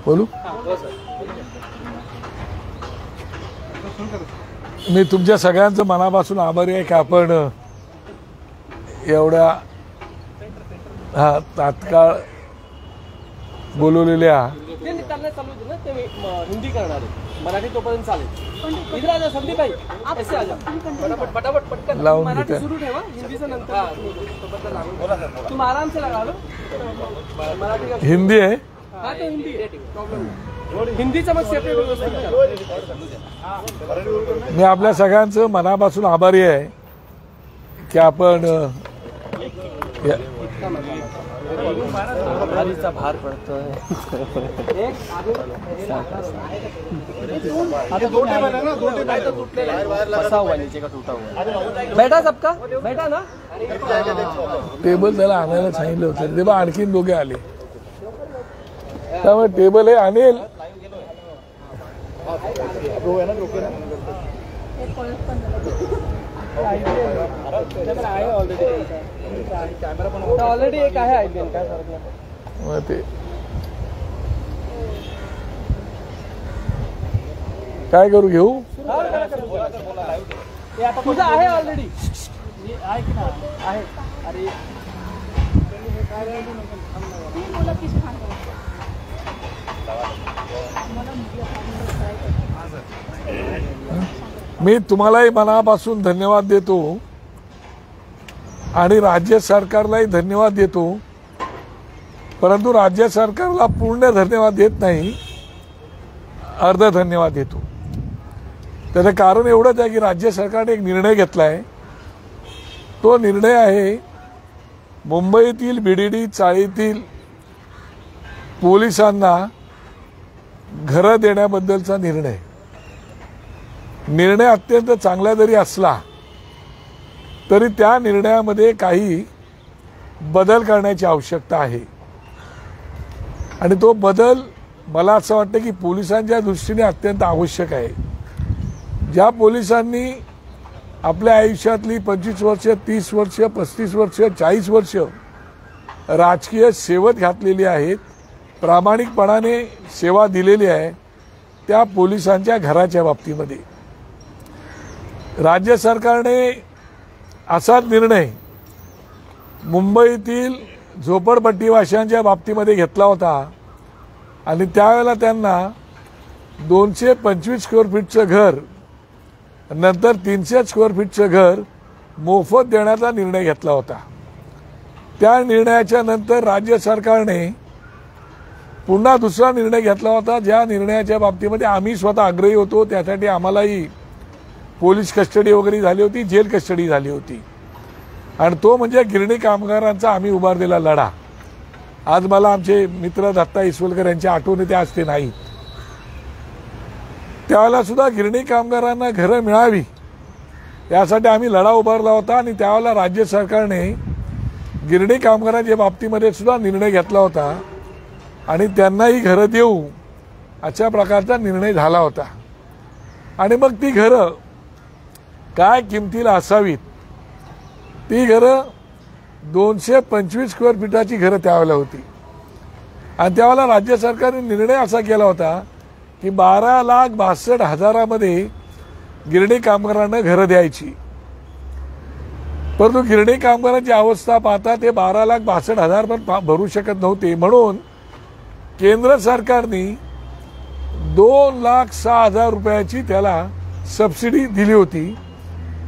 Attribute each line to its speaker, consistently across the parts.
Speaker 1: बोलू मी तुमच्या सगळ्यांचं मनापासून आभारी आहे की आपण एवढ्या तात्काळ बोलवलेल्या
Speaker 2: हिंदी करणार मराठी तोपर्यंत चालेल. इधर आ जा संदीप भाई, ऐसे आ जा फटाफट फटाफट पटकन.
Speaker 1: लावून
Speaker 2: मराठी
Speaker 1: घेते.
Speaker 2: सुरू ठेवा, हिंदीचं नंतर तुम आराम से लगा लो. मराठी का
Speaker 1: हिंदी आहे.
Speaker 2: हाँ तो हिंदी प्रॉब्लेम नहीं. हिंदीचं मग सेपरेट व्यवस्थित करा.
Speaker 1: मी आपल्या सगळ्यांचं मनापासून आभारी आहे की आपण
Speaker 2: आधीचा भार पडतोय. फसा हुआ नीचे का टूटा हुआ. बैठा सबका बैठा ना.
Speaker 1: टेबल त्याला आणायला सांगितलं होतं तेव्हा आणखीन दोघे आले त्यामुळे टेबल हे आणेल.
Speaker 2: ऑलरेडी एक आहे आयबीएन काय फरक नाही.
Speaker 1: मग ते काय करू घेऊ
Speaker 2: तुझं आहे ऑलरेडी आहे की नाही आहे. अरे
Speaker 1: मी तुम्हालाही मनापासून धन्यवाद देतो आणि राज्य सरकारलाही धन्यवाद देतो. परंतु राज्य सरकारला पूर्ण धन्यवाद देत नाही, अर्ध धन्यवाद देतो. त्याचं कारण एवढंच आहे की राज्य सरकारने एक निर्णय घेतला आहे. तो निर्णय आहे मुंबईतील बीडीडी चाळीतील पोलिसांना घरं देण्याबद्दलचा निर्णय. निर्णय अत्यंत चांगला जरी असला तरी त्या निर्णयामध्ये काही बदल करण्याची आवश्यकता आहे आणि तो बदल मला असं वाटतं की पोलिसांच्या दृष्टीने अत्यंत आवश्यक आहे. ज्या पोलिसांनी आपल्या आयुष्यातली 25 वर्ष 30 वर्ष 35 वर्ष 40 वर्ष राजकीय सेवेत घातलेली आहेत, प्रामाणिकपणाने सेवा दिलेली आहे, त्या पोलिसांच्या घराच्या बाबतीमध्ये राज्य सरकारने असा निर्णय मुंबईतील झोपडपट्टीवासियांच्या बाबतीमध्ये घेतला होता आणि त्यावेळेला त्यांना 225 स्क्वेअर फीटचं घर नंतर 300 स्क्वेअर फीटचं घर मोफत देण्याचा निर्णय घेतला होता. त्या निर्णयाच्या नंतर राज्य सरकारने पुन्हा दुसरा निर्णय घेतला होता, ज्या निर्णयाच्या बाबतीमध्ये आम्ही स्वतः आग्रही होतो. त्यासाठी आम्हालाही पोलीस कस्टडी वगैरे झाली होती, जेल कस्टडी झाली होती आणि तो म्हणजे गिरणी कामगारांचा आम्ही उभारलेला लढा. आज मला आमचे मित्र दत्ता इसवलकर यांची आठवण येते, आज ते नाही. त्यावेळेला सुद्धा गिरणी कामगारांना घरं मिळावी यासाठी आम्ही लढा उभारला होता आणि त्यावेळेला राज्य सरकारने गिरणी कामगारांच्या बाबतीमध्ये सुद्धा निर्णय घेतला होता आणि त्यांनाही घरं देऊ अशा प्रकारचा निर्णय झाला होता. आणि मग ती घरं काय किमतीला असावीत, ती घरं 225 स्क्वेअर फीटाची घरं त्यावेळेला होती आणि त्यावेळेला राज्य सरकारने निर्णय असा केला होता की 12,62,000 गिरणी कामगारांना घरं द्यायची. परंतु गिरणी कामगारांची अवस्था पाहता ते 12,62,000 पण भरू शकत नव्हते. म्हणून केंद्र सरकारने 2,06,000 रुपयाची त्याला सबसिडी दिली होती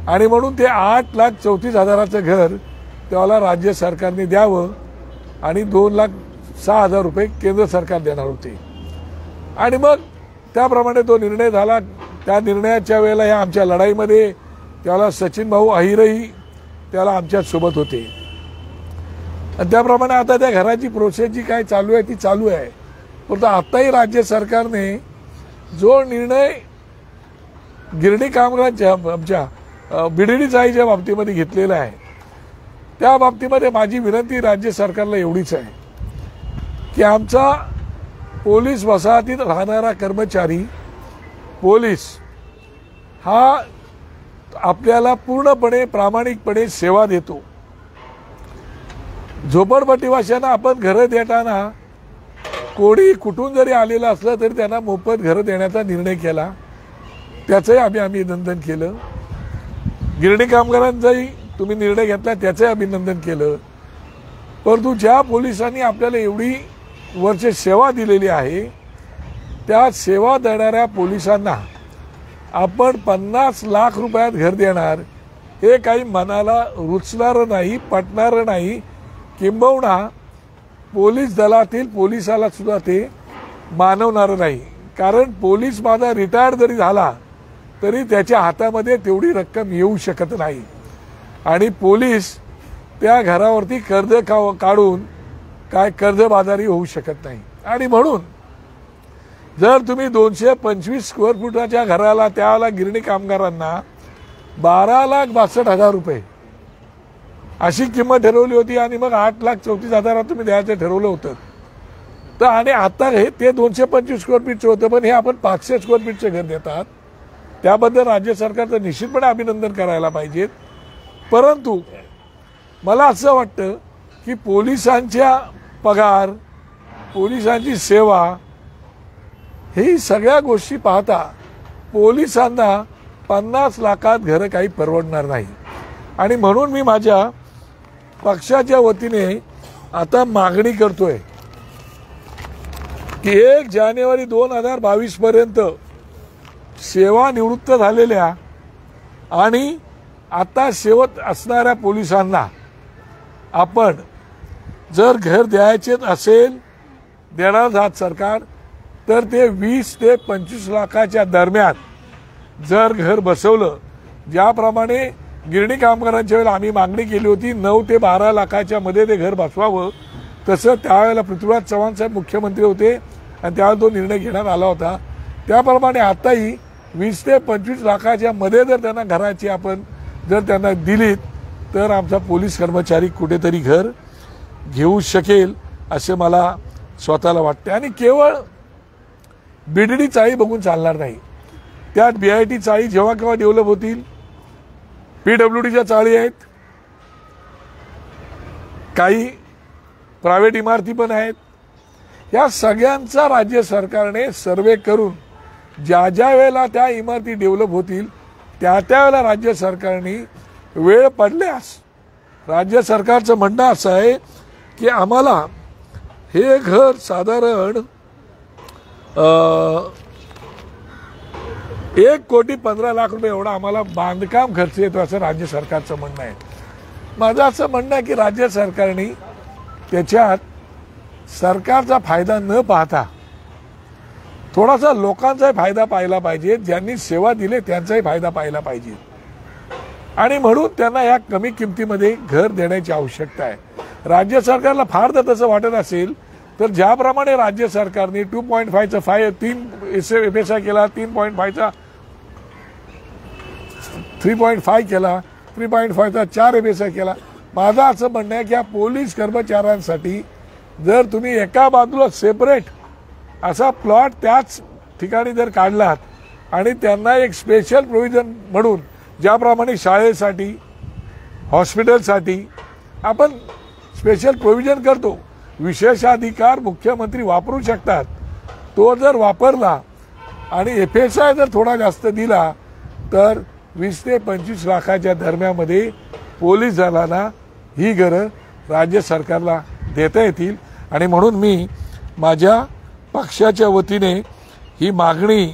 Speaker 1: आणि म्हणून ते 8,34,000चं घर त्याला राज्य सरकारने द्यावं आणि 2,06,000 रुपये केंद्र सरकार देणार होते. आणि मग त्याप्रमाणे तो निर्णय झाला. त्या निर्णयाच्या वेळेला या आमच्या लढाईमध्ये त्याला सचिन भाऊ अहिरही त्याला आमच्या सोबत होते आणि त्याप्रमाणे आता त्या घराची प्रोसेस जी काय चालू आहे ती चालू आहे. परंतु आताही राज्य सरकारने जो निर्णय गिरणी कामगारांच्या आमच्या बीडीडी चाळीच्या बाबतीमध्ये घेतलेला आहे त्या बाबतीमध्ये माझी विनंती राज्य सरकारला एवढीच आहे की आमचा पोलीस वसाहतीत राहणारा कर्मचारी पोलीस हा आपल्याला पूर्णपणे प्रामाणिकपणे सेवा देतो. झोपडपट्टीवाशांना आपण घरं देताना कोणी कुठून जरी आलेलं असलं तरी त्यांना मोफत घरं देण्याचा निर्णय केला, त्याचंही आम्ही अभिनंदन केलं. गिरणी कामगारांचाही तुम्ही निर्णय घेतला, त्याचंही अभिनंदन केलं. परंतु ज्या पोलिसांनी आपल्याला एवढी वर्ष सेवा दिलेली आहे, त्या सेवा देणाऱ्या पोलिसांना आपण 50 लाख रुपयात घर देणार, हे काही मनाला रुचणारं नाही, पटणारं नाही. किंबहुना पोलीस दलातील पोलिसाला सुद्धा ते मानवणारं नाही. कारण पोलीस माझा रिटायर्ड जरी झाला तरी त्याच्या हातामध्ये तेवढी रक्कम येऊ शकत नाही. आणि पोलीस त्या घरावरती कर्ज काढून काय कर्जबाजारी होऊ शकत नाही. आणि म्हणून जर तुम्ही 225 स्क्वेअर फुटाच्या घराला त्याला गिरणी कामगारांना 12,62,000 रुपये अशी किंमत ठरवली होती आणि मग 8,34,000 तुम्ही द्यायचं ठरवलं होतं. तर आणि आता हे ते 225 स्क्वेअर फीटचं होतं, पण हे आपण 500 स्क्वेअर फीटचे घर देतात. त्याबद्दल राज्य सरकारचं निश्चितपणे अभिनंदन करायला पाहिजे. परंतु मला असं वाटतं की पोलिसांच्या पगार, पोलिसांची सेवा, ही सगळ्या गोष्टी पाहता पोलिसांना 50 लाखात घरं काही परवडणार नाही. आणि म्हणून मी माझ्या पक्षाच्या वतीने आता मागणी करतोय की 1 जानेवारी 2022 पर्यंत सेवानिवृत्त झालेल्या आणि आता सेवेत असणाऱ्या पोलिसांना आपण जर घर द्यायचे असेल, देणार आहात सरकार, तर ते 20 ते 25 लाखाच्या दरम्यान जर घर बसवलं, ज्याप्रमाणे गिरणी कामगारांच्या वेळेला आम्ही मागणी केली होती 9 ते 12 लाखाच्या मध्ये ते घर बसवावं, तसं त्यावेळेला पृथ्वीराज चव्हाण साहेब मुख्यमंत्री होते आणि त्यावेळेला तो निर्णय घेण्यात आला होता. त्याप्रमाणे आताही 20 ते 25 लाखाच्या मध्ये जर त्यांना घराची आपण जर त्यांना दिलीत तर आमचा पोलीस कर्मचारी कुठेतरी घर घेऊ शकेल असं मला स्वतःला वाटते. आणि केवळ बीडीडी चाळी बघून चालणार नाही, त्यात BIT चाळी जेव्हा केव्हा डेव्हलप होतील, PWDच्या चाळी आहेत, काही प्रायव्हेट इमारती पण आहेत. या सगळ्यांचा राज्य सरकारने सर्वे करून ज्या ज्या वेळेला त्या इमारती डेव्हलप होतील त्या त्यावेळेला राज्य सरकारने वेळ पडल्यास, राज्य सरकारचं म्हणणं असं आहे की आम्हाला हे घर साधारण 1,15,00,000 रुपये एवढा आम्हाला बांधकाम खर्च येतो असं राज्य सरकारचं म्हणणं आहे. माझं असं म्हणणं आहे की राज्य सरकारने त्याच्यात सरकारचा फायदा न पाहता थोडासा लोकांचाही फायदा पाहिला पाहिजे, ज्यांनी सेवा दिली त्यांचाही फायदा पाहिला पाहिजे. आणि म्हणून त्यांना या कमी किमतीमध्ये घर देण्याची आवश्यकता आहे. राज्य सरकारला फार तर तसं वाटत असेल तर ज्याप्रमाणे राज्य सरकारने 2.5चा 3 FSI केला, 3.5चा 3.5 केला, 3.5चा 4 FSI केला. माझं असं म्हणणं आहे की या पोलीस कर्मचाऱ्यांसाठी जर तुम्ही एका बाजूला सेपरेट असा प्लॉट त्याच ठिकाणी जर काढलात आणि त्यांना एक स्पेशल प्रोव्हिजन म्हणून, ज्याप्रमाणे शाळेसाठी, हॉस्पिटलसाठी आपण स्पेशल प्रोव्हिजन करतो, विशेषाधिकार मुख्यमंत्री वापरू शकतात, तो जर वापरला आणि FSI जर थोडा जास्त दिला तर 20 ते 25 लाखाच्या दरम्यामध्ये पोलीस दलाला ही घरं राज्य सरकारला देता येतील. आणि म्हणून मी माझ्या पक्षाच्या वतीने ही मागणी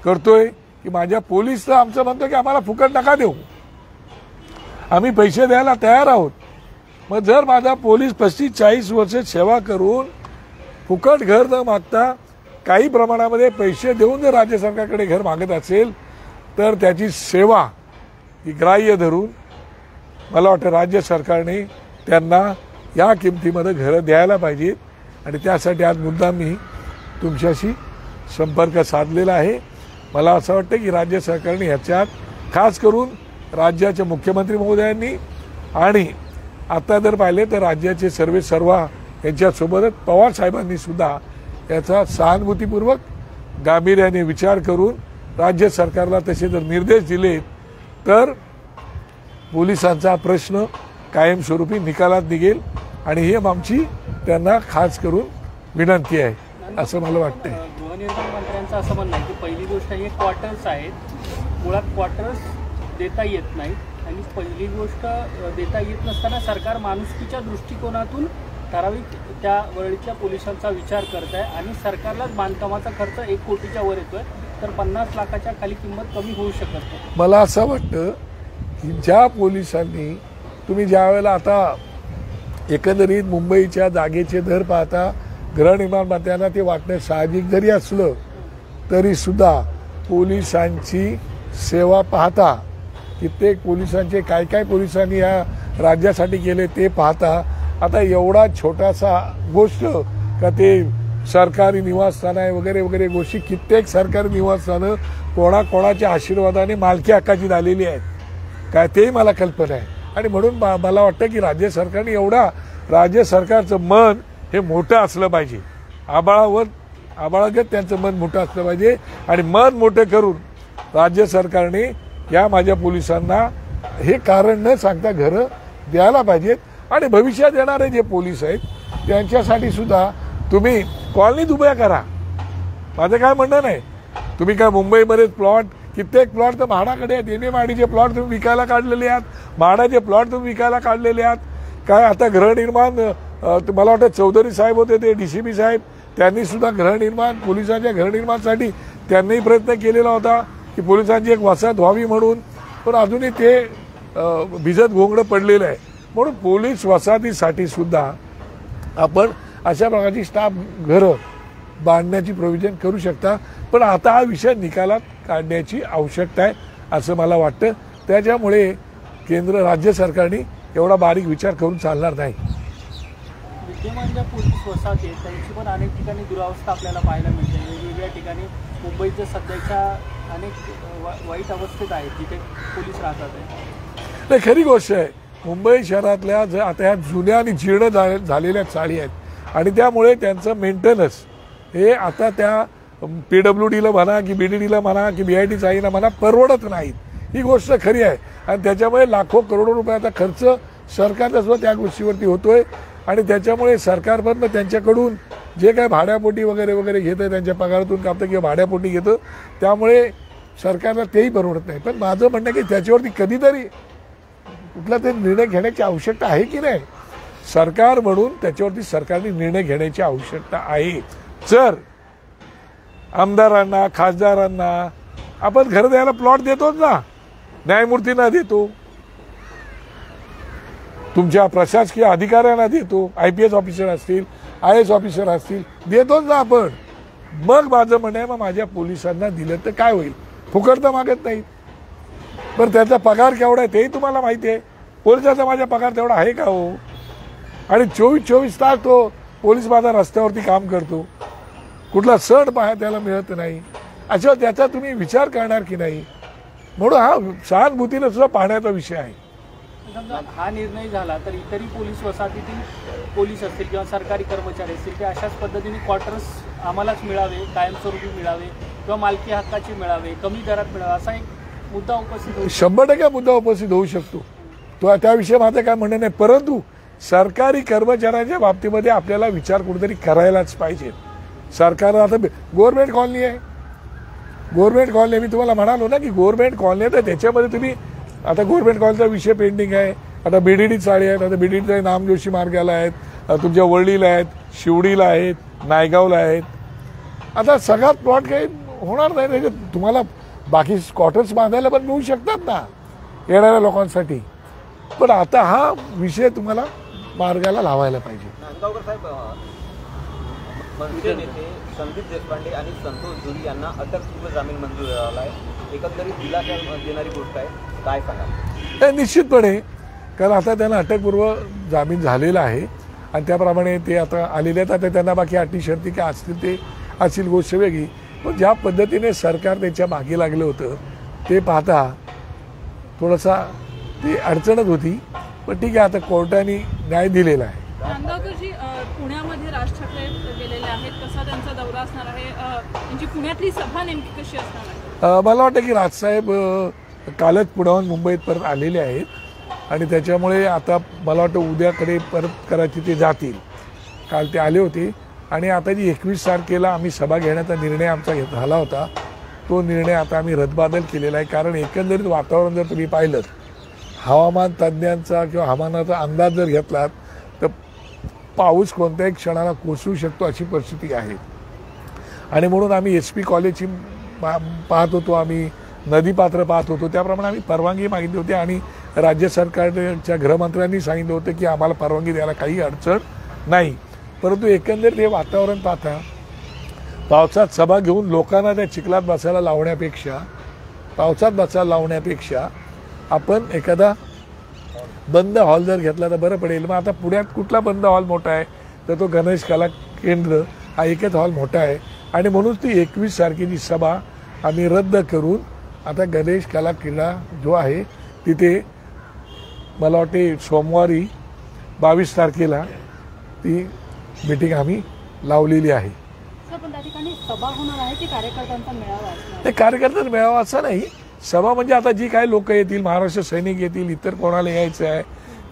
Speaker 1: करतोय की माझ्या पोलीसला आमचं म्हणतो की आम्हाला फुकट नका देऊ, आम्ही पैसे द्यायला तयार आहोत. मग जर माझा पोलीस 35-40 वर्ष सेवा करून फुकट घर न मागता काही प्रमाणामध्ये पैसे देऊन जर राज्य सरकारकडे घर मागत असेल तर त्याची सेवा ही ग्राह्य धरून मला वाटतं राज्य सरकारने त्यांना या किमतीमध्ये घरं द्यायला पाहिजेत. आणि त्यासाठी आज मुद्दाम मी तुमच्याशी संपर्क साधलेला आहे. मला असं वाटतं की राज्य सरकारने ह्याच्यात खास करून राज्याचे मुख्यमंत्री महोदयांनी आणि आता जर पाहिले तर राज्याचे सर्वा यांच्यासोबतच पवार साहेबांनी सुद्धा याचा सहानुभूतीपूर्वक गांभीर्याने विचार करून राज्य सरकारला तसे जर निर्देश दिले तर पोलिसांचा प्रश्न कायमस्वरूपी निकालात निघेल आणि ही आमची त्यांना खास करून विनंती आहे असं मला वाटतंय.
Speaker 2: गृहनिर्माण मंत्र्यांचं असं म्हणणं आहे की पहिली गोष्ट हे क्वार्टर्स आहेत, मुळात क्वार्टर्स देता येत नाहीत आणि पहिली गोष्ट देता येत नसताना सरकार माणुसकीच्या दृष्टिकोनातून ठराविक त्या वरळीतल्या पोलिसांचा विचार करत आहे आणि सरकारलाच बांधकामाचा खर्च 1 कोटीच्या वर येतोय, तर 50 लाखाच्या खाली किंमत कमी होऊ शकत नाही.
Speaker 1: मला असं वाटतं की ज्या पोलिसांनी तुम्ही ज्या वेळेला आता एकंदरीत मुंबईच्या जागेचे दर पाहता गृहनिर्माण मंत्र्यांना ते वाटणं साहजिक जरी असलं तरी सुद्धा पोलिसांची सेवा पाहता कित्येक पोलिसांचे काय काय पोलिसांनी या राज्यासाठी केले ते पाहता आता एवढा छोटासा गोष्ट का ते सरकारी निवासस्थान आहे वगैरे वगैरे गोष्टी कित्येक सरकारी निवासस्थानं कोणाकोणाच्या आशीर्वादाने मालकी हक्काची झालेली आहेत काय तेही मला कल्पना आहे. आणि म्हणून मला वाटतं की राज्य सरकारने एवढा राज्य सरकारचं मन हे मोठं असलं पाहिजे, आबाळागत त्यांचं मन मोठं असलं पाहिजे आणि मन मोठं करून राज्य सरकारने या माझ्या पोलिसांना हे कारण न सांगता घरं द्यायला पाहिजेत आणि भविष्यात येणारे जे पोलीस आहेत त्यांच्यासाठी सुद्धा तुम्ही कॉलनीत उभ्या करा. माझं काय म्हणणं नाही, तुम्ही काय मुंबईमध्ये प्लॉट कित्येक प्लॉट तर म्हाडाकडे आहेत, एमएमआरडीचे प्लॉट तुम्ही विकायला काढलेले आहात, म्हाडाचे प्लॉट तुम्ही विकायला काढलेले आहात. काय आता गृहनिर्माण मला वाटतं चौधरी साहेब होते ते डीसीपी साहेब त्यांनी सुद्धा गृहनिर्माण पोलिसांच्या गृहनिर्माणासाठी त्यांनीही प्रयत्न केलेला होता की पोलिसांची एक वसाहत व्हावी म्हणून, पण अजूनही ते भिजत घोंगडं पडलेलं आहे. म्हणून पोलीस वसाहतीसाठी सुद्धा आपण अशा प्रकारची स्टाफ घरं बांधण्याची प्रोव्हिजन करू शकता. पण आता हा विषय निकालात काढण्याची आवश्यकता आहे असं मला वाटतं. त्याच्यामुळे राज्य सरकारने एवढा बारीक विचार करून चालणार नाही.
Speaker 2: विद्यमान ज्या पोलीस वसाहती आहेत त्यांची पण अनेक ठिकाणी दुरावस्था आपल्याला पाहायला मिळते. वेगवेगळ्या ठिकाणी मुंबईच्या सध्याच्या अनेक वाईट अवस्थेत आहेत जिथे पोलीस राहतात आहे.
Speaker 1: नाही, खरी गोष्ट आहे. मुंबई शहरातल्या आता ह्या जुन्या आणि जीर्ण झालेल्या चाळी आहेत आणि त्यामुळे त्यांचं मेंटेनन्स हे आता त्या PWDला म्हणा की BDDला म्हणा की BIT चाळीला म्हणा परवडत नाहीत. ही गोष्ट खरी आहे आणि त्याच्यामुळे लाखो करोडो रुपयाचा खर्च सरकारचा सुद्धा त्या गोष्टीवरती होतोय आणि त्याच्यामुळे सरकारमधनं त्यांच्याकडून जे काय भाड्यापोटी वगैरे वगैरे घेतं त्यांच्या पगारातून कापतं किंवा भाड्यापोटी घेतं त्यामुळे सरकारला तेही परवडत नाही. पण माझं म्हणणं की त्याच्यावरती कधीतरी कुठला तरी निर्णय घेण्याची आवश्यकता आहे की नाही. सरकार म्हणून त्याच्यावरती सरकारने निर्णय घेण्याची आवश्यकता आहे. जर आमदारांना खासदारांना आपण घर द्यायला प्लॉट देतोच ना, न्यायमूर्तींना देतो, तुमच्या प्रशासकीय अधिकाऱ्यांना देतो, IPS ऑफिसर असतील IAS ऑफिसर असतील देतोच ना आपण. मग माझं म्हणणं आहे मग माझ्या पोलिसांना दिलं तर काय होईल. फुकट तर मागत नाहीत, पण त्याचा पगार केवढा आहे तेही तुम्हाला माहिती आहे. पोलिसाचा माझा पगार तेवढा आहे का हो. आणि 24 तास तो पोलीस माझा रस्त्यावरती काम करतो, कुठला सण त्याला मिळत नाही. अशा त्याचा तुम्ही विचार करणार की नाही. म्हणून हा सहानुभूतीने सुद्धा पाहण्याचा विषय आहे.
Speaker 2: समजा हा निर्णय झाला तर इतरही पोलीस वसाहतीतील पोलीस असतील किंवा सरकारी कर्मचारी असतील ते अशाच पद्धतीने क्वार्टर्स आम्हालाच मिळावे, कायमस्वरूपी मिळावे किंवा मालकी हक्काचे मिळावे, कमी दरात मिळावे असा एक मुद्दा उपस्थित होऊ
Speaker 1: 100% मुद्दा उपस्थित होऊ शकतो. तो त्याविषयी माझं काय म्हणणं नाही. परंतु सरकारी कर्मचाऱ्यांच्या बाबतीमध्ये आपल्याला विचार कुठेतरी करायलाच पाहिजे. सरकार आता गव्हर्नमेंट कॉलनी आहे, गव्हर्नमेंट कॉलनी मी तुम्हाला म्हणालो ना की गव्हर्नमेंट कॉलनी आहे तर त्याच्यामध्ये तुम्ही आता गव्हर्नमेंट कॉलनीचा विषय पेंडिंग आहे. आता BDD चाळी आहेत, आता BDD नामजोशी मार्गाला आहेत, तुमच्या वरळीला आहेत, शिवडीला आहेत, नायगावला आहेत. आता सगळ्यात प्लॉट काही होणार नाही. तुम्हाला बाकी क्वार्टर्स बांधायला पण मिळू शकतात ना येणाऱ्या लोकांसाठी. पण आता हा विषय तुम्हाला मार्गाला लावायला पाहिजे.
Speaker 3: नांदगावकर साहेब, मनसे नेते संदीप देशपांडे आणि संतोष जोशी यांना अटकपूर्व जामीन मंजूर झाला आहे. एकंदरीत दिलासा देणारी गोष्ट आहे, काय सांगा.
Speaker 1: निश्चितपणे, कारण आता त्यांना अटकपूर्व जामीन झालेला आहे आणि त्याप्रमाणे ते आता आलेले आहेत. आता त्यांना बाकी अटी शर्ती काय असतील ते असतील गोष्ट वेगळी. पण ज्या पद्धतीने सरकार त्यांच्या मागे लागलं होतं ते पाहता थोडासा ती अडचणच होती. पण ठीक आहे, आता कोर्टाने न्याय दिलेला आहे.
Speaker 4: नांदगावकरजी, पुण्यामध्ये राज ठाकरे गेलेले आहेत, कसा त्यांचा दौरा असणार आहे, त्यांची पुण्यातली सभा नेमकी कशी असणार आहे.
Speaker 1: मला वाटतं की राजसाहेब कालच पुण्याहून मुंबईत परत आलेले आहेत आणि त्याच्यामुळे आता मला वाटतं उद्याकडे परत करायची ते जातील. काल ते आले होते आणि आता जी 21 तारखेला आम्ही सभा घेण्याचा निर्णय आमचा झाला होता तो निर्णय आता आम्ही रद्दबातल केलेला आहे. कारण एकंदरीत वातावरण जर तुम्ही पाहिलं, हवामान तज्ज्ञांचा किंवा हवामानाचा अंदाज जर घेतलात तर पाऊस कोणत्याही क्षणाला कोसळू शकतो अशी परिस्थिती आहे. आणि म्हणून आम्ही SP कॉलेजची पाहत होतो, आम्ही नदीपात्र पाहत होतो, त्याप्रमाणे आम्ही परवानगी मागितली होती आणि राज्य सरकारच्या गृहमंत्र्यांनी सांगितलं होतं की आम्हाला परवानगी द्यायला काही अडचण नाही. परंतु एकंदरीत हे वातावरण पाहता पावसात सभा घेऊन लोकांना त्या चिखलात बसायला लावण्यापेक्षा, पावसात बसायला लावण्यापेक्षा आपण एखादा बंद हॉल जर घेतला तर बरं पडेल. मग आता पुण्यात कुठला बंद हॉल मोठा आहे तर तो गणेश कला केंद्र हा एकच हॉल मोठा आहे. आणि म्हणून ती 21 तारखेची सभा आम्ही रद्द करून आता गणेश कला क्रीडा जो आहे तिथे मला वाटते सोमवारी 22 तारखेला ती मीटिंग आम्ही लावलेली आहे.
Speaker 4: पण त्या ठिकाणी सभा होणार आहे की कार्यकर्त्यांचा मेळावा असणार?
Speaker 1: ते कार्यकर्त्यांचा मेळावा असं नाही, सभा म्हणजे आता जी काही लोक येतील, महाराष्ट्र सैनिक येतील, इतर कोणाला यायचं आहे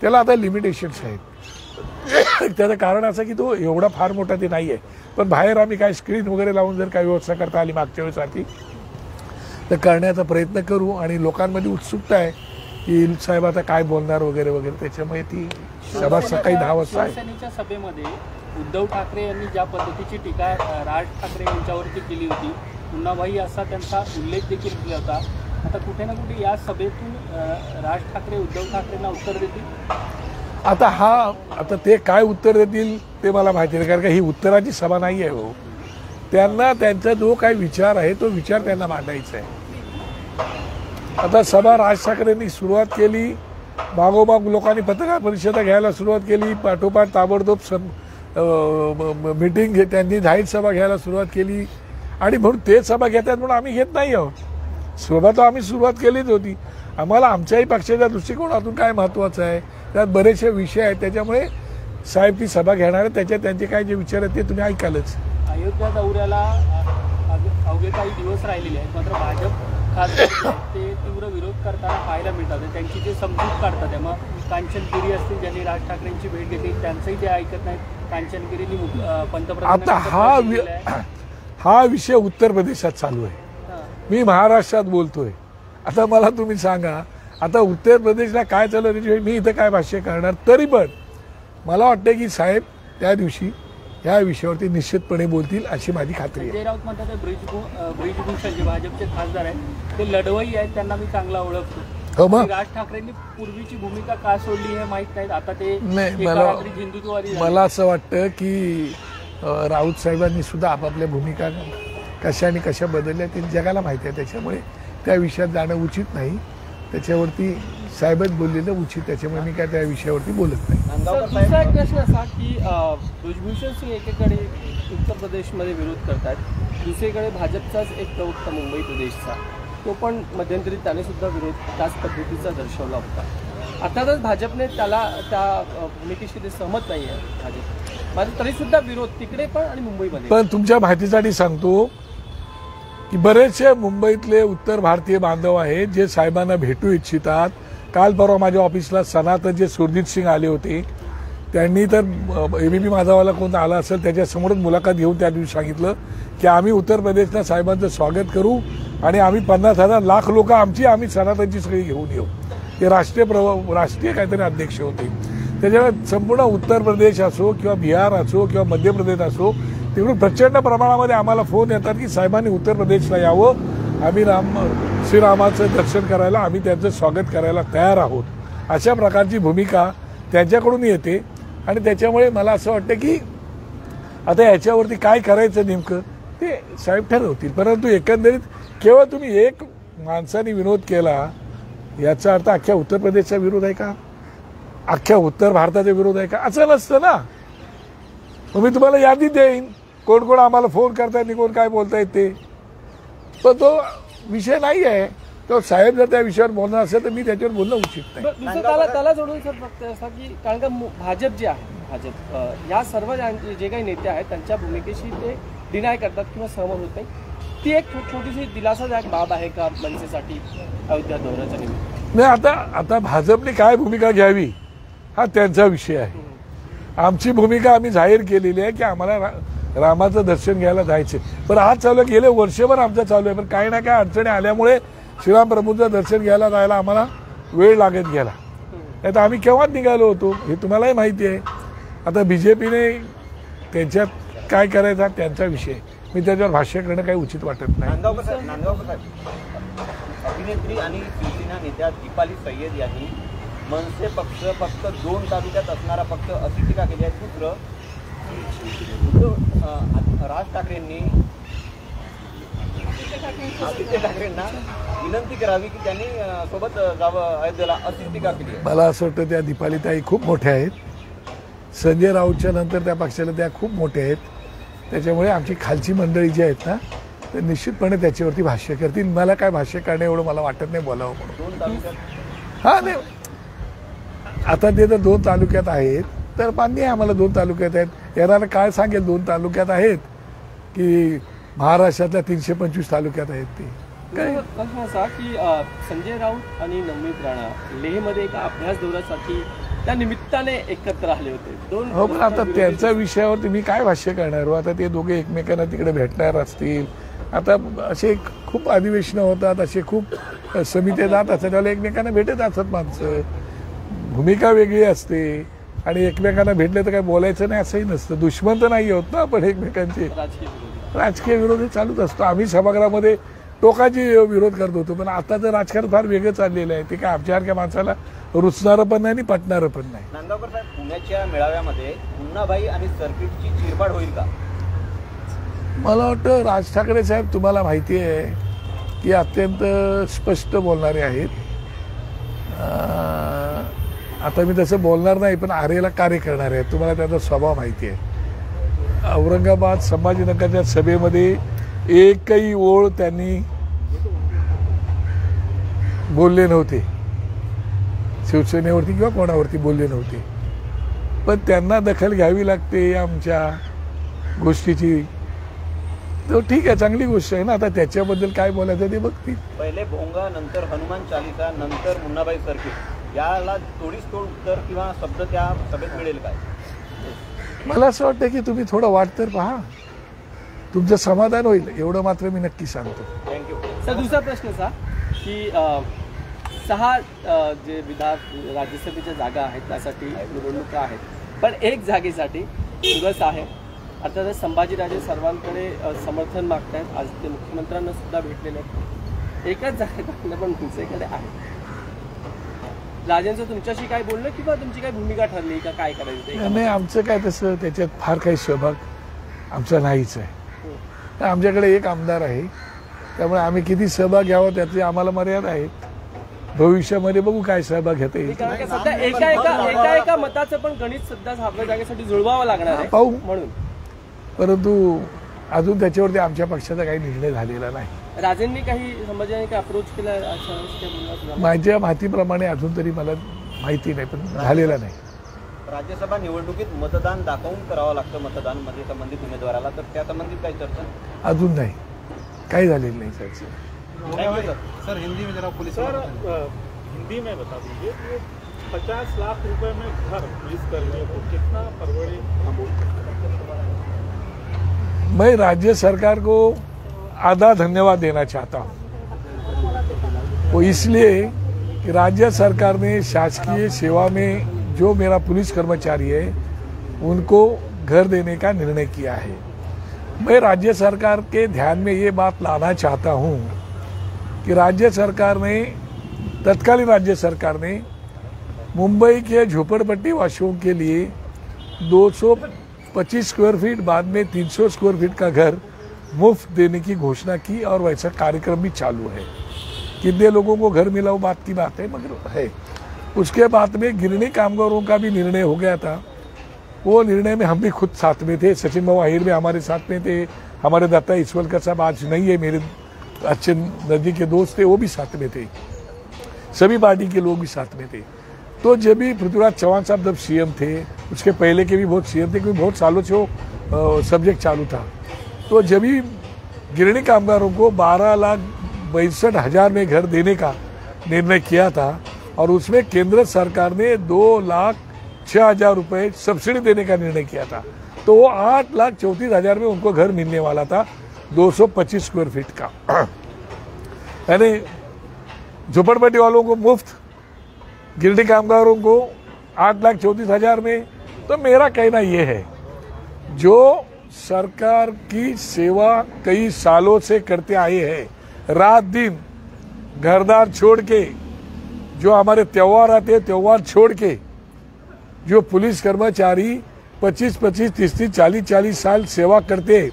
Speaker 1: त्याला आता लिमिटेशन्स आहेत. त्याचं कारण असं की तो एवढा फार मोठा ते नाही आहे. पण बाहेर आम्ही काय स्क्रीन वगैरे लावून जर काही व्यवस्था करता आली मागच्या वेळेसाठी तर करण्याचा प्रयत्न करू. आणि लोकांमध्ये उत्सुकता आहे की साहेब आता काय बोलणार वगैरे वगैरे, त्याच्यामुळे ती सभा सकाळी 10 वाजता आहे.
Speaker 2: शिवसेनेच्या सभेमध्ये उद्धव ठाकरे यांनी ज्या पद्धतीची टीका राज ठाकरे यांच्यावरती केली होती, पुन्हाबाई असा त्यांचा उल्लेख देखील केला होता. आता कुठे ना कुठे या सभेतून राज ठाकरे उद्धव ठाकरेंना उत्तर देतील.
Speaker 1: आता ते काय उत्तर देतील ते मला माहिती नाही, कारण का ही उत्तराची सभा नाही आहे. हो, त्यांना त्यांचा जो काही विचार आहे तो विचार त्यांना मांडायचा आहे. आता सभा राज ठाकरेंनी सुरुवात केली, मागोमाग लोकांनी पत्रकार परिषदा घ्यायला सुरुवात केली, पाठोपाठ ताबडतोब मीटिंग त्यांनी जाहीर सभा घ्यायला सुरुवात केली. आणि म्हणून ते सभा घेतात म्हणून आम्ही घेत नाही आहोत. सभा तर आम्ही सुरुवात केलीच होती. आम्हाला आमच्याही पक्षाच्या दृष्टिकोनातून काय महत्त्वाचं आहे, त्यात बरेचसे विषय आहेत, त्याच्यामुळे साहेब ती सभा घेणार आहे, त्याच्यात त्यांचे काय जे विचार आहेत ते तुम्ही ऐकालच.
Speaker 2: अयोध्या दौऱ्याला अवघे काही दिवस राहिलेले आहेत, मात्र भाजप खासदार ते तीव्र विरोध करताना पाहायला मिळतात. त्यांची जे समजूत काढतात मग कांचन गिरी असतील ज्यांनी राज ठाकरेंची भेट घेतली त्यांचंही ते ऐकत नाहीत. कांचन गिरींनी पंतप्रधान
Speaker 1: आता हा विषय उत्तर प्रदेशात चालू आहे, मी महाराष्ट्रात बोलतोय. आता मला तुम्ही सांगा आता उत्तर प्रदेशला काय चालू आहे, मी इथं काय भाष्य करणार. तरी पण मला वाटतं की साहेब त्या दिवशी या विषयावरती निश्चितपणे बोलतील अशी माझी खात्री आहे.
Speaker 2: संजय राऊत म्हणतात ब्रिजभूषण जे भाजपचे खासदार आहेत ते लढवई आहेत, त्यांना मी चांगला ओळखतो.
Speaker 1: हो, मग
Speaker 2: राज ठाकरेंनी पूर्वीची भूमिका का सोडली हे माहित नाही. आता ते हिंदुत्ववादी
Speaker 1: मला असं वाटतं की राऊत साहेबांनी सुद्धा आपापल्या भूमिका कशा बदलल्या ते जगाला माहिती आहे. त्याच्यामुळे त्या विषयात जाणं उचित नाही, त्याच्यावरती साहेबच बोललेलं उचित, त्याच्यामुळे मी काय त्या विषयावरती बोलत नाही.
Speaker 5: दुसरा एक प्रश्न असा की ब्रिजभूषण सिंग एकीकडे उत्तर प्रदेशमध्ये विरोध करतात, दुसरीकडे भाजपचाच एक प्रवक्ता मुंबई प्रदेशचा तो पण मध्यंतरी त्याने सुद्धा विरोध त्याच पद्धतीचा दर्शवला होता. अर्थातच भाजपने त्याला त्या भूमिकेशी ते सहमत नाही आहे भाजप, मात्र तरी सुद्धा विरोध तिकडे पण आणि मुंबईमध्ये
Speaker 1: पण. तुमच्या माहितीसाठी सांगतो की बरेचसे मुंबईतले उत्तर भारतीय बांधव आहेत जे साहेबांना भेटू इच्छितात. काल परवा माझ्या ऑफिसला सनातनचे सुरजित सिंग आले होते, त्यांनी तर ABP माझावाला कोण आला असेल त्याच्यासमोरच मुलाखत घेऊन त्या दिवशी सांगितलं की आम्ही उत्तर प्रदेशला साहेबांचं स्वागत करू आणि आम्ही 50,000 लाख लोक आम्ही सनातनची सगळी घेऊन येऊ. ते राष्ट्रीय काहीतरी अध्यक्ष होते. त्याच्यामुळे संपूर्ण उत्तर प्रदेश असो किंवा बिहार असो किंवा मध्य प्रदेश असो तिकडून प्रचंड प्रमाणामध्ये आम्हाला फोन येतात की साहेबांनी उत्तर प्रदेशला यावं, आम्ही श्रीरामाचं दर्शन करायला, आम्ही त्यांचं स्वागत करायला तयार आहोत. अशा प्रकारची भूमिका त्यांच्याकडून येते. आणि त्याच्यामुळे मला असं वाटतं की आता याच्यावरती काय करायचं नेमकं ते साहेब ठरवतील. परंतु एकंदरीत केवळ तुम्ही एक माणसाने विरोध केला याचा अर्थ अख्ख्या उत्तर प्रदेशचा विरोध आहे का, अख्ख्या उत्तर भारताचा विरोध आहे का, असं नसतं ना. मग मी तुम्हाला यादी देईन कोण कोण आम्हाला फोन करतायत, कोण काय बोलतायत ते. पण तो विषय नाही आहे. तो साहेब जर त्या विषयावर बोलणार असेल तर मी त्याच्यावर बोलणं उचित नाही.
Speaker 5: दुसरं त्याला जोडून सर फक्त असं की कारण का भाजप जे आहे भाजप या सर्व जे काही नेते आहेत त्यांच्या भूमिकेशी ते डिनाय करतात किंवा सहमत होत नाही. ती एक छोटीशी दिलासादायक बाब आहे का मनसेसाठी अयोध्या दौऱ्याच्या निमित्त?
Speaker 1: नाही, आता भाजपने काय भूमिका घ्यावी हा त्यांचा विषय आहे. आमची भूमिका आम्ही जाहीर केलेली आहे की आम्हाला रामाचं दर्शन घ्यायला जायचे. पण आज चालू आहे, गेले वर्षभर आमचं चालू आहे. पण काही ना काही अडचणी आल्यामुळे श्रीराम प्रभूंचं दर्शन घ्यायला जायला आम्हाला वेळ लागत गेला. नाही तर आम्ही केव्हाच निघालो होतो, हे तुम्हालाही माहिती आहे. आता बीजेपीने त्यांच्यात काय करायचा त्यांचा विषय, मी त्याच्यावर भाष्य करणं काही उचित वाटत नाही.
Speaker 3: नांदगावकर साहेब, अभिनेत्री आणि शिवसेना नेत्या दीपाली सय्यद यांनी मनसे पक्ष फक्त 2 तालुक्यात असणारा पक्ष अशी टीका केली आहे. दुसरं, राज ठाकरेंनी आदित्य ठाकरेंना विनंती करावी की त्यांनी सोबत जावं अयोध्येला, अशी टीका केली आहे.
Speaker 1: मला असं वाटतं त्या दीपालीताई खूप मोठ्या आहेत. संजय राऊतच्या नंतर त्या पक्षाला त्या खूप मोठ्या आहेत. त्याच्यामुळे आमची खालची मंडळी जी आहेत ना, ते निश्चितपणे त्याच्यावरती भाष्य करतील. मला काय भाष्य करणं एवढं मला वाटत नाही बोलावं म्हणून.
Speaker 3: 2 तालुक्यात
Speaker 1: हा नाही, आता ते तर 2 तालुक्यात आहेत तर मान्य आहे आम्हाला 2 तालुक्यात आहेत. येणारा काय सांगेल 2 तालुक्यात आहेत की महाराष्ट्रातल्या 325 तालुक्यात आहेत ते काय.
Speaker 5: प्रश्न असा की संजय राऊत आणि नवनीत राणा लेहमध्ये एका अभ्यास दौऱ्यासाठी त्या निमित्ताने एकत्र आले होते. 2
Speaker 1: हो, पण आता त्यांच्या विषयावरती मी काय भाष्य करणार हो. आता ते दोघे एकमेकांना तिकडे भेटणार असतील. आता असे खूप अधिवेशनं होतात, असे खूप समित्या जात असतात, त्याला एकमेकांना भेटत असतात माणसं. भूमिका वेगळी असते आणि एकमेकांना भेटले तर काय बोलायचं नाही असंही नसतं. दुश्मन तर नाही होत ना आपण एकमेकांचे. राजकीय विरोध हे चालूच असतो. आम्ही सभागृहामध्ये टोकाची विरोध करत होतो, पण आता तर राजकारण फार वेगळं चाललेलं आहे. ते काय आमच्यासारख्या माणसाला रुचणारं पण नाही आणि पटणारं पण नाही.
Speaker 3: नांदगावकर साहेब, पुण्याच्या मेळाव्यामध्ये मुन्नाभाई आणि सर्किटची चिरफाड होईल का?
Speaker 1: मला वाटतं राज ठाकरे साहेब तुम्हाला माहिती आहे की अत्यंत स्पष्ट बोलणारे आहेत. आता मी तसं बोलणार नाही, पण आरेला कार्य करणारे आहेत. तुम्हाला त्याचा स्वभाव माहिती आहे. औरंगाबाद संभाजीनगरच्या सभेमध्ये एकही ओळ त्यांनी बोलले नव्हते, शिवसेनेवरती किंवा कोणावरती बोलले नव्हते. पण त्यांना दखल घ्यावी लागते आमच्या गोष्टीची. तो ठीक आहे, चांगली गोष्ट आहे ना. आता त्याच्याबद्दल काय बोलायचं ते बघतील.
Speaker 3: पहिले भोंगा, नंतर हनुमान चालिसा, नंतर मुन्नाभाई सर्किट, याला तोडीस तोड उत्तर किंवा शब्द त्या सभेत मिळेल काय?
Speaker 1: मला असं वाटतं की तुम्ही थोडं वाट तर पहा, तुमचं समाधान होईल एवढं मात्र मी नक्की सांगतो.
Speaker 3: थँक्यू.
Speaker 5: सर, दुसरा प्रश्न असा की 6 जे राज्यसभेच्या जागा आहेत त्यासाठी निवडणुका आहेत, पण एक जागेसाठी दिवस आहे. अर्थातच संभाजीराजे सर्वांकडे समर्थन मागतायत. आज ते मुख्यमंत्र्यांना सुद्धा भेटलेले आहेत. एकाच जागेकडनं पण तुमच्याकडे आहे. राजेंचं तुमच्याशी काय बोलणं किंवा तुमची काय भूमिका ठरली का, काय करायचं?
Speaker 1: नाही, आमचं काय तसं त्याच्यात फार काही सहभाग आमचा नाहीच आहे. आमच्याकडे एक आमदार आहे, त्यामुळे आम्ही किती सहभाग घ्यावा त्याची आम्हाला मर्यादा आहे. भविष्यामध्ये बघू काय सहभाग घेता येईल.
Speaker 5: सध्या एका मताचं पण गणित सध्या आपल्या जागेसाठी जुळवावं लागणार आहे
Speaker 1: पाहू
Speaker 5: म्हणून.
Speaker 1: परंतु अजून त्याच्यावरती आमच्या पक्षाचा काही निर्णय झालेला नाही.
Speaker 5: राजेंनी काही संभाजीने काही अप्रोच केला?
Speaker 1: माझ्या माहितीप्रमाणे अजून तरी मला माहिती नाही, पण झालेला नाही.
Speaker 3: राज्यसभा निवडणुकीत मतदान दाखवून करावं लागतं मतदानमध्ये संबंधित उमेदवाराला, तर त्या संबंधित काही चर्चा?
Speaker 1: अजून नाही, काही झालेलं नाही चर्चा.
Speaker 3: सर, हिंदी में जरा पुलिस
Speaker 6: हिंदी में बता दीजिए, 50 लाख रुपए में घर लीज करने को कितना परवड़े?
Speaker 1: मैं राज्य सरकार को आधा धन्यवाद देना चाहता हूँ. वो इसलिए कि राज्य सरकार ने शासकीय सेवा में जो मेरा पुलिस कर्मचारी है उनको घर देने का निर्णय किया है. मैं राज्य सरकार के ध्यान में ये बात लाना चाहता हूँ कि राज्य सरकार ने, तत्कालीन राज्य सरकार ने मुंबई के झोपड़पट्टी वासियों के लिए 225 स्क्वायर फीट, बाद में 300 स्क्वायर फीट का घर मुफ्त देने की घोषणा की और वैसा कार्यक्रम भी चालू है. कितने लोगों को घर मिला वो बात की बात है, मगर है. उसके बाद में गिरणी कामगारों का भी निर्णय हो गया था. वो निर्णय में हम भी खुद साथ में थे. सचिन बाबू आहिर में हमारे साथ में थे. हमारे दत्ता ईश्वरकर साहब आज नहीं है, मेरे अच्छे नजदीक के दोस्त थे, वो भी साथ में थे. सभी पार्टी के लोग भी साथ में थे. तो जब भी पृथ्वीराज चौहान साहब जब सीएम थे, उसके पहले के भी बहुत सीएम थे, क्योंकि बहुत सालों से वो सब्जेक्ट चालू था. तो जब भी गिरणी कामगारों को 12,62,000 में घर देने का निर्णय किया था और उसमें केंद्र सरकार ने 2,06,000 रुपए सब्सिडी देने का निर्णय किया था। तो वो 8,34,000 में उनको घर मिलने वाला था 225 स्क्वायर फीट का, यानी झोपड़पट्टी वालों को मुफ्त, गिरडी कामगारों को 8,34,000 में। तो मेरा कहना यह है, जो सरकार की सेवा कई सालों से करते आए हैं, रात दिन घरदार छोड़ के, जो हमारे त्योहार आते हैं त्योहार छोड़ के, जो पुलिस कर्मचारी 25-25, 30-30, 40-40 साल सेवा करते,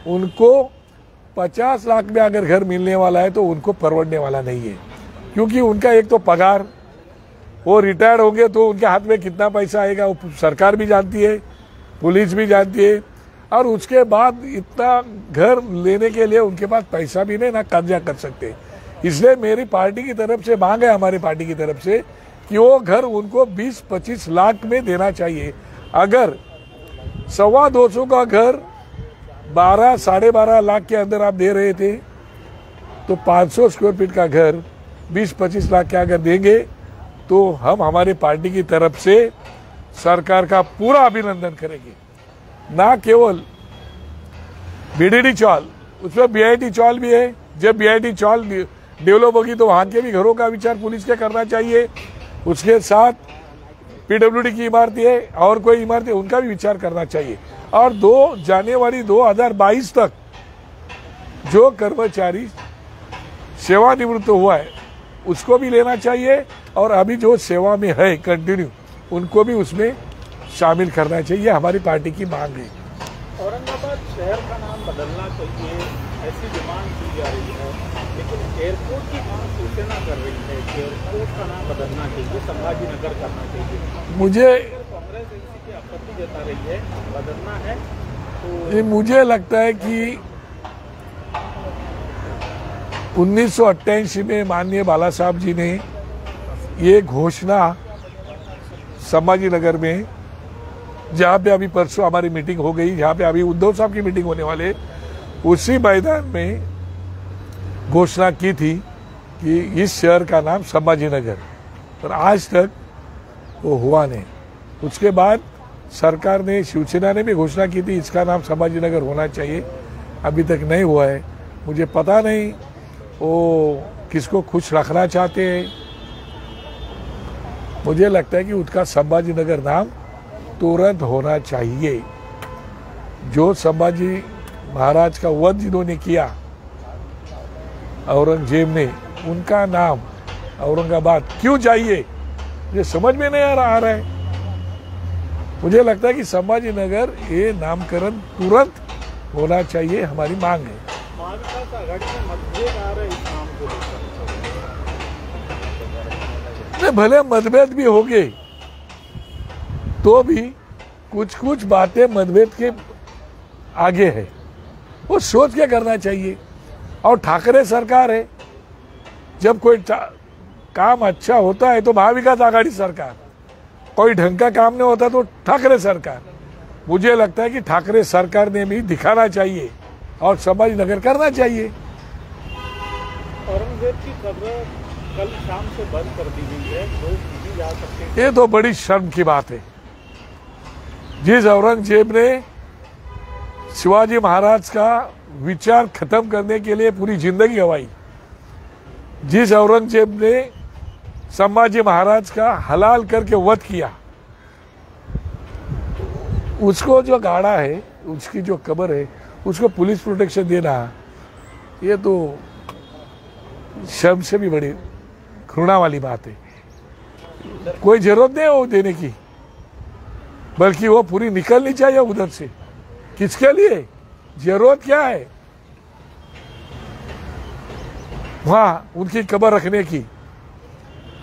Speaker 1: उनको 50 लाख में अगर घर मिलने वाला है तो उनको परवड़ने वाला नहीं है। क्योंकि उनका एक तो पगार, वो रिटायर्ड होंगे तो उनके हाथ में कितना पैसा आएगा वो सरकार भी जानती है, पुलिस भी जानती है, और उसके बाद इतना घर लेने के लिए उनके पास पैसा भी नहीं, ना कब्जा कर सकते। इसलिए मेरी पार्टी की तरफ से मांग है, हमारी पार्टी की तरफ से, कि वो घर उनको 20-25 लाख में देना चाहिए। अगर 225 का घर 12-12.5 लाख के अंदर आप दे रहे थे, तो 500 स्क्वायर फीट का घर 20-25 लाख के अगर देंगे तो हम हमारी पार्टी की तरफ से सरकार का पूरा अभिनंदन करेंगे। ना केवल बीडीडी चौल, उसमें बीआईटी चौल भी है। जब बीआईटी चौल डेवलप होगी तो वहां के भी घरों का विचार पुलिस के करना चाहिए। उसके साथ पीडब्ल्यूडी की इमारतें है और कोई इमारतें, उनका भी विचार करना चाहिए। और 2 जनवरी 2022 तक जो कर्मचारी सेवानिवृत्त हुआ है उसको भी लेना चाहिए, और अभी जो सेवा में है कंटिन्यू, उनको भी उसमें शामिल करना चाहिए। हमारी पार्टी की मांग है।
Speaker 6: औरंगाबाद शहर का नाम बदलना चाहिए, ऐसी डिमांड की जा रही है, लेकिन एयरपोर्ट की मांग शिवसेना कर रही है कि एयरपोर्ट का नाम बदलना चाहिए, संभाजी नगर करना चाहिए।
Speaker 1: मुझे
Speaker 6: कांग्रेस इसी की आपत्ति जता रही है, बदलना है तो
Speaker 1: ये मुझे लगता है कि 1988 में माननीय बाला साहब जी ने ये घोषणा संभाजी नगर में, जहाँ पे अभी परसों हमारी मीटिंग हो गई, जहाँ पे अभी उद्धव साहब की मीटिंग होने वाले, उसी मैदान में घोषणा की थी कि इस शहर का नाम संभाजी नगर, पर आज तक वो हुआ नहीं। उसके बाद सरकार ने, शिवसेना ने भी घोषणा की थी इसका नाम संभाजी नगर होना चाहिए, अभी तक नहीं हुआ है। मुझे पता नहीं वो किसको खुश रखना चाहते हैं। मुझे लगता है कि उसका संभाजी नगर नाम तुरंत होना चाहिए। जो संभाजी महाराज का वध जिन्होंने किया औरंगजेब ने, उनका नाम औरंगाबाद क्यों चाहिए, मुझे समझ में नहीं आ रहा है। मुझे लगता है कि संभाजी नगर ये नामकरण तुरंत होना चाहिए, हमारी मांग है।
Speaker 6: महाविकास आघाड़ी में मतभेद आ रहे इस नाम को लेकर,
Speaker 1: भले मतभेद भी हो गए तो भी कुछ बातें मतभेद के आगे है, वो सोच के करना चाहिए। और ठाकरे सरकार है, जब कोई काम अच्छा होता है तो महाविकास आघाड़ी सरकार, कोई ढंग का काम नहीं होता तो ठाकरे सरकार। मुझे लगता है कि ठाकरे सरकार ने भी दिखाना चाहिए और संभाजी नगर करना चाहिए।
Speaker 6: औरंगजेब की कब्र कल शाम से बंद कर दी गई है, लोग नहीं जा सकते।
Speaker 1: ये तो बड़ी शर्म की बात है। जिस औरंगजेब ने शिवाजी महाराज का विचार खत्म करने के लिए पूरी जिंदगी गंवाई, जिस औरंगजेब ने संभाजी महाराज का हलाल करके वध किया, उसको जो गाड़ा है, उसकी जो कब्र है, उसको पुलिस प्रोटेक्शन देना, ये तो शर्म से भी बड़ी घृणा वाली बात है। कोई जरूरत नहीं है वो देने की, बल्कि वो पूरी निकलनी चाहिए उधर से। किसके लिए, जरूरत क्या है वहां उनकी कब्र रखने की,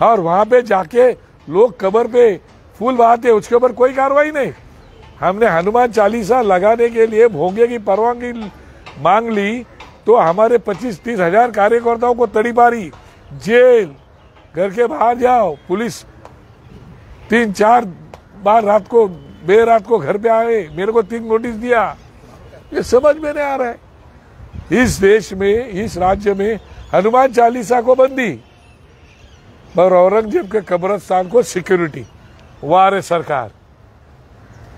Speaker 1: और वहां पे जाके लोग कब्र पे फूल बहाते, उसके ऊपर कोई कार्रवाई नहीं। हमने हनुमान चालीसा लगाने के लिए भोंगे की परवानगी मांग ली तो हमारे 25-30 हजार कार्यकर्ताओं को तड़ीपारी, जेल, घर के बाहर जाओ, पुलिस 3-4 बार रात को बेरात को घर पे आए, मेरे को 3 नोटिस दिया। ये समझ में नहीं आ रहा है। इस देश में, इस राज्य में हनुमान चालीसा को बंदी, और औरंगजेब के कब्रिस्तान को सिक्योरिटी, वाह रे सरकार,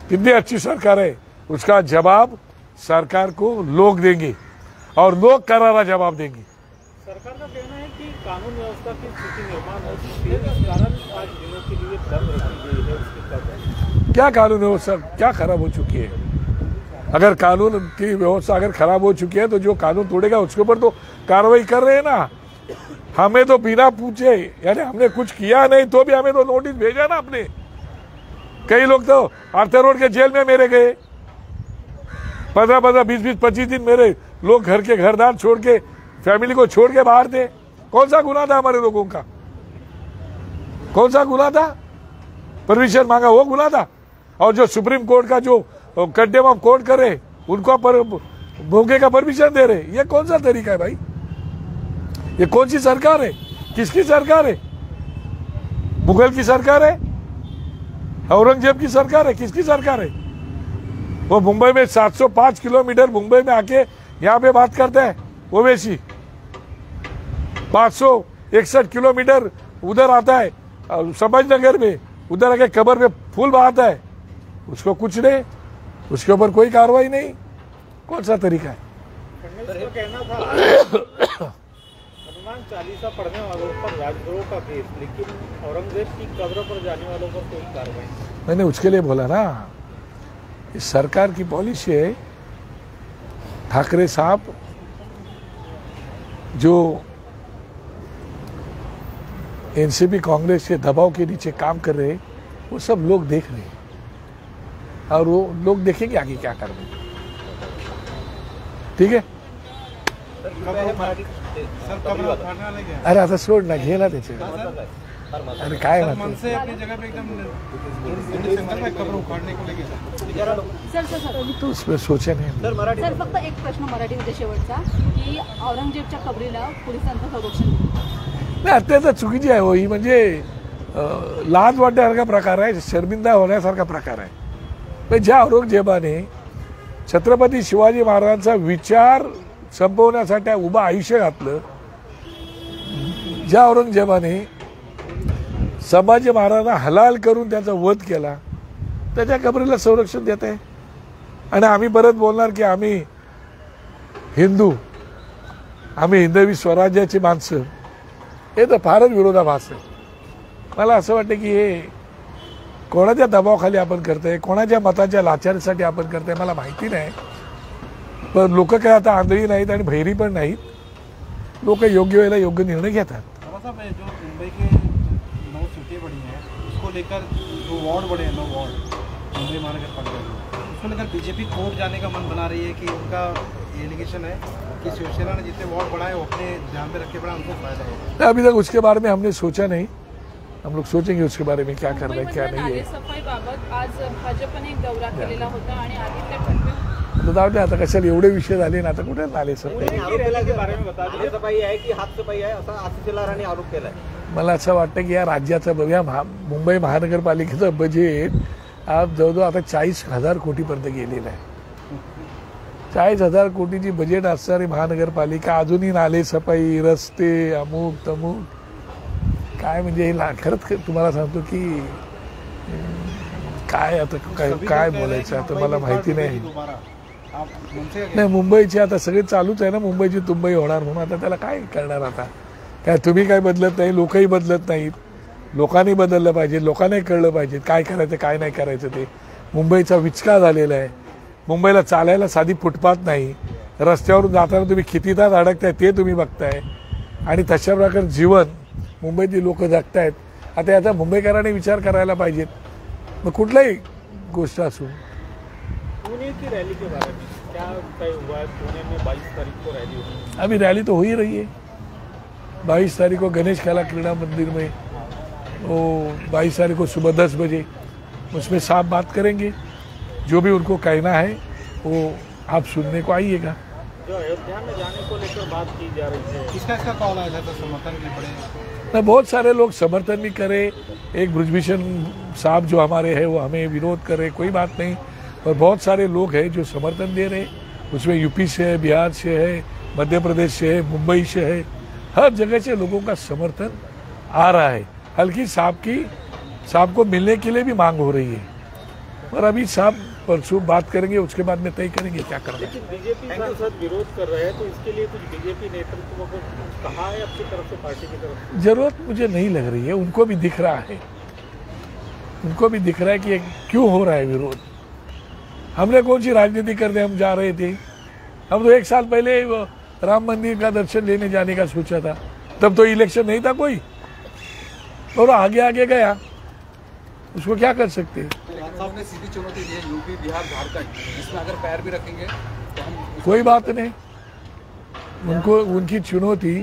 Speaker 1: कितनी अच्छी सरकार है। उसका जवाब सरकार को लोग देंगे और लोग करारा जवाब देंगे।
Speaker 6: सरकार का कहना है कि कानून व्यवस्था की स्थिति निर्माण हो चुकी है, इस कारण आज दिनों के लिए बंद रखी गई है। उसकी क्या
Speaker 1: क्या कानून व्यवस्था क्या खराब हो चुकी है? अगर कानून की व्यवस्था अगर खराब हो चुकी है तो जो कानून तोड़ेगा उसके ऊपर तो कार्रवाई कर रहे हैं ना। हमें तो बिना पूछे, यानी हमने कुछ किया नहीं तो भी हमें तो नोटिस भेजा ना आपने। कई लोग तो आर्थर रोड के जेल में मेरे गए, 15-15, 20-20, 25 दिन मेरे लोग घर के घरदार छोड़ के, फैमिली को छोड़ के बाहर थे। कौन सा गुनाह था हमारे लोगों का? कौन सा गुनाह था? परमिशन मांगा वो गुनाह था? और जो सुप्रीम कोर्ट का जो कंटेम्प्ट ऑफ कोर्ट करे उनको भोगे का परमिशन दे रहे, ये कौन सा तरीका है भाई? ये कौन सी सरकार है? किसकी सरकार है? मुगल की सरकार है? औरंगजेब की सरकार है? किसकी सरकार है? वो मुंबई में 705 किलोमीटर मुंबई में आके यहाँ पे बात करता है ओवैसी, 561 किलोमीटर उधर आता है समझनगर में, उधर आके कब्र में फूल बहाता है, उसको कुछ नहीं, उसके ऊपर कोई कार्रवाई नहीं। कौन सा तरीका है?
Speaker 6: फडणवीस का कहना था हनुमान चालीसा पढ़ने वालों पर राजद्रोह का केस, लेकिन औरंगजेब की कब्र पर जाने वालों पर कोई कार्रवाई नहीं।
Speaker 1: मैंने उसके लिए बोला ना, इस सरकार की पॉलिसी है, ठाकरे साहब जो एनसीपी कांग्रेस के दबाव के नीचे काम कर रहे हैं, वो सब लोग देख रहे हैं और वो लोग देखेंगे आगे क्या कर रहे हैं। ठीक है? अरे आता सोड ना, घे ना त्याचे, अरे काय म्हणते तो उसमें सोचे नाही।
Speaker 4: सर फक्त एक प्रश्न मराठीमध्ये शेवटचा, की औरंगजेबच्या कबरीला पोलिसांचं संरक्षण
Speaker 1: नाही, अत्यंत चुकीची आहे हो ही, म्हणजे लाज वाटण्यासारखा प्रकार आहे, शर्मिंदा होण्यासारखा प्रकार आहे। पण ज्या औरंगजेबाने छत्रपती शिवाजी महाराजांचा विचार संपवण्यासाठी उभं आयुष्य घातलं, ज्या औरंगजेबाने संभाजी महाराजांना हलाल करून त्याचा वध केला, त्याच्या कबरीला संरक्षण देत आहे। आणि आम्ही परत बोलणार की आम्ही हिंदू, आम्ही हिंदवी स्वराज्याची माणसं, हे तर फारच विरोधाभास आहे। मला असं वाटतं की हे कोणाच्या दबावाखाली आपण करतोय, कोणाच्या मताच्या लाचारीसाठी आपण करतोय मला माहिती नाही, पण लोक काय आता आंधळी नाहीत आणि भैरी पण नाहीत, लोक योग्य वेळेला योग्य निर्णय घेतात।
Speaker 7: जो मुंबई के 9 सीटें बड़ी हैं उसको लेकर जो वार्ड बड़े हैं, 9 वार्ड मुंबई महानगर पालिका में, उसको लेकर बीजेपी कोर्ट जाने का मन बना रही है कि उनका एलिगेशन है कि शिवसेना ने जितने वार्ड बढ़ाए वो अपने ध्यान में रख के बढ़ा, उनको फायदा होगा।
Speaker 1: अभी तक उसके बारे में हमने सोचा नहीं, हम लोग सोचेंगे उसके बारे में क्या करना है क्या नहीं है।
Speaker 4: सफाई बाबत आज भाजपने एक दौरा केलेला होता आणि आदित्य ठाकरे
Speaker 1: जाऊ दे आता, कशाला एवढे विषय झाले ना, आता कुठे आले सर?
Speaker 3: आरोप केला के बारे में बता दीजिए, सफाई आहे की हात सफाई आहे असा आशिष शेलारांनी आरोप केलाय।
Speaker 1: मला असं वाटतं की या राज्याचं बघा, मुंबई महानगरपालिकेचं बजेट आज जवळजवळ आता 40,000 कोटीपर्यंत गेलेलं आहे। 40,000 कोटीची बजेट असणारी महानगरपालिका अजूनही नाले सफाई, रस्ते, अमुक तमुक, काय म्हणजे खरंच तुम्हाला सांगतो की काय आता काय बोलायचं आता मला माहिती नाही। नाही मुंबईची आता सगळे चालूच आहे ना, मुंबईची तुंबई होणार म्हणून, आता त्याला काय करणार? आता काय तुम्ही काय बदलत नाही, लोकही बदलत नाहीत, लोकांनी बदललं पाहिजे, लोकांनाही कळलं पाहिजे काय करायचं काय नाही करायचं ते। मुंबईचा विचका झालेला आहे, मुंबईला चालायला साधी फुटपाथ नाही, रस्त्यावरून जाताना तुम्ही किती तास अडकताय ते तुम्ही बघताय, आणि तशा प्रकारे जीवन मुंबईतील लोक जगतायत। आता याचा मुंबईकरांनी विचार करायला पाहिजेत, मग कुठलाही गोष्ट असो।
Speaker 6: पुणे की रैली के बारे में क्या तय हुआ है? पुणे में 22 तारीख को रैली होगी।
Speaker 1: अभी रैली तो हो ही रही है, 22 तारीख को गणेश कला क्रीड़ा मंदिर में, वो 22 तारीख को सुबह 10 बजे उसमें साफ बात करेंगे, जो भी उनको कहना है वो आप सुनने को आइएगा।
Speaker 6: जो अयोध्या में जाने को लेकर बात की जा रही है,
Speaker 7: किसका इसका कॉल आया था? समर्थन भी बड़े
Speaker 1: ना, बहुत सारे लोग समर्थन भी करे, एक बृजभूषण साहब जो हमारे हैं वो हमें विरोध करे, कोई बात नहीं, और बहुत सारे लोग हैं जो समर्थन दे रहे, उसमें यूपी से है, बिहार से है, मध्य प्रदेश से है, मुंबई से है, हर जगह से लोगों का समर्थन आ रहा है, हल्की साहब को मिलने के लिए भी मांग हो रही है। और अभी साहब परसों बात करेंगे, उसके बाद में तय करेंगे क्या करना है।
Speaker 6: लेकिन बीजेपी सांसद विरोध कर रहे हैं, तो इसके लिए कुछ बीजेपी नेतृत्व को कहा है अपनी तरफ से, पार्टी की तरफ से?
Speaker 1: जरूरत मुझे नहीं लग रही है, उनको भी दिख रहा है, उनको भी दिख रहा है कि ये क्यों हो रहा है विरोध। हमने कौन सी राजनीति करने हम जा रहे थे? हम तो 1 साल पहले वो राम मंदिर का दर्शन लेने जाने का सोचा था, तब तो इलेक्शन नहीं था कोई, और आगे गया, उसको क्या कर सकते हैं।
Speaker 8: साहब ने सीधी चुनौती दी है, यूपी बिहार झारखंड, इसमें अगर पैर भी रखेंगे तो हम
Speaker 1: कोई बात नहीं, उनको उनकी चुनौती,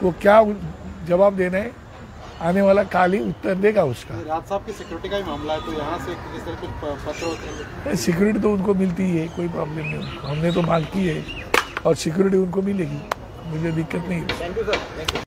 Speaker 1: वो क्या जवाब देना है, आने वाला काल ही उत्तर देगा उसका।
Speaker 7: राज साहब की सिक्योरिटी का ही मामला है, तो यहाँ से किस तरह कुछ पत्र होते हैं?
Speaker 1: सिक्योरिटी तो उनको मिलती ही है, कोई प्रॉब्लम नहीं उनको, हमने तो मांग की है और सिक्योरिटी उनको मिलेगी, मुझे दिक्कत नहीं है।
Speaker 3: Thank you sir.